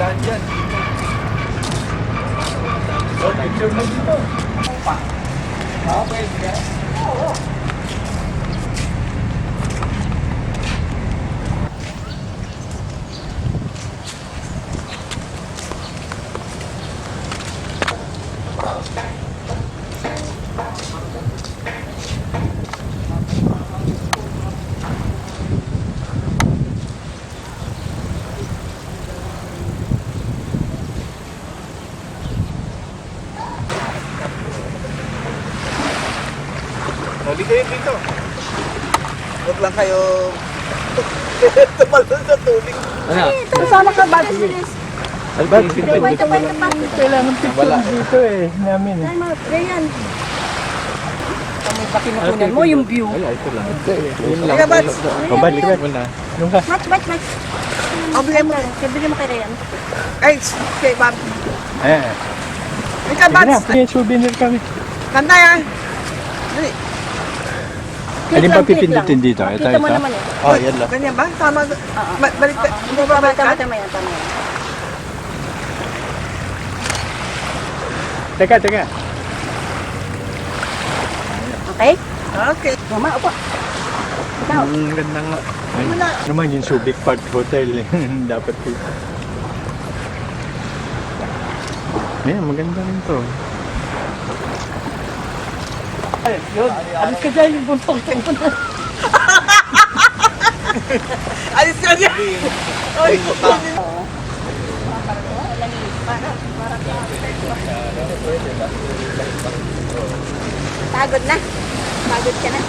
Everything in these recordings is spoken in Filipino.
daan dyan. So, picture mo dito. Okay, sige. Oo. Huli kayo dito. Huwag lang kayo tumalon sa tubig. Ano? Sama ka ba? Albert, Wait ka pa. Kailangan picture dito namin. Ay, mga ganyan. Kami pa kinukunan mo yung view. Ay, ito lang. Kaya Bats? Pabalik mo na. Match. Bigyan mo. Bigyan mo kay Ryan. Ay, okay, Bob. Eh. Ika, Bats. May souvenir kami. Kanta yan. Dali. Ano ba pipindutin dito? Ito, Kita mo ito? naman eh. Oh, yan lang. Ganyan ba? Tama. Balik ka. Hindi ba balik ka? Tama yan. Teka. Okay? Okay. Mama, upo. Ikaw. Ang ganda nga. Ay, naman yung Subic Park Hotel. Dapat dito. Ayan, maganda rin to. Ay, yun. Alis ka dyan yung buntong mo na. Alis ka niya. Ay, Pagod na. Pagod ka na.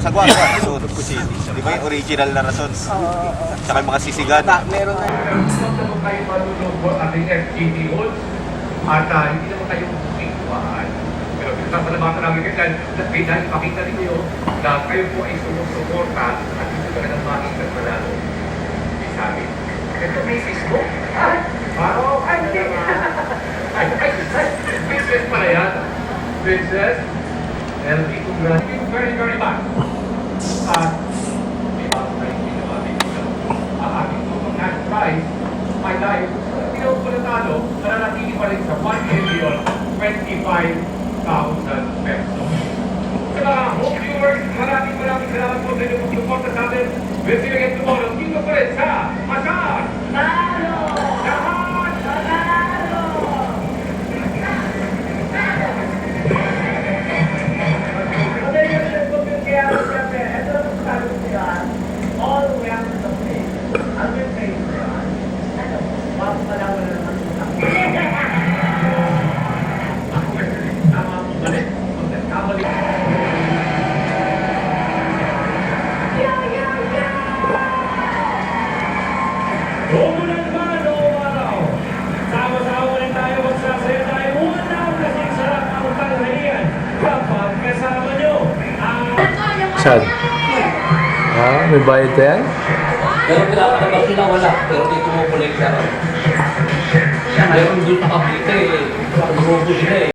Sa Guagua, so di ba yung original na rason? Tsaka yung mga sisigan. meron na. Gusto naman kayo malulog po ating FGD halls at hindi naman kayo bukikuhaan. Pero pinasalamatan namin kayo dahil makita ninyo na kayo po ay sumusuporta at gusto ka ng makita na lalo. Sabi, ito may Facebook? Oo, ay, hindi. Business pala yan. Business. LB, congrats. Thank you very, very much. At may bago tayo pinamamit dito. Ang ating total cash prize ay dahil kung tinawag ko na talo, nananatili pa rin sa 1,025,000 pesos. Sa mga home viewers, maraming salamat po sa inyong pagsuporta sa atin. We'll see you again tomorrow. Dito pa rin sa Asar! Talo! Lahat! Talo! All the way up to the place. I've been paying for it. I know. Wow, wala naman ako kasi tama mo balik. Kamali. Mula naman, araw. Sama-sama rin tayo magsasaya tayo. Unang kasing sarap ang tanghalian kapag kasama nyo. Saan? May bayad ka yan? Pero pinapalabas nila wala, pero dito mo pala yung pera. Mayroon doon nakabita eh. Grupo sila eh.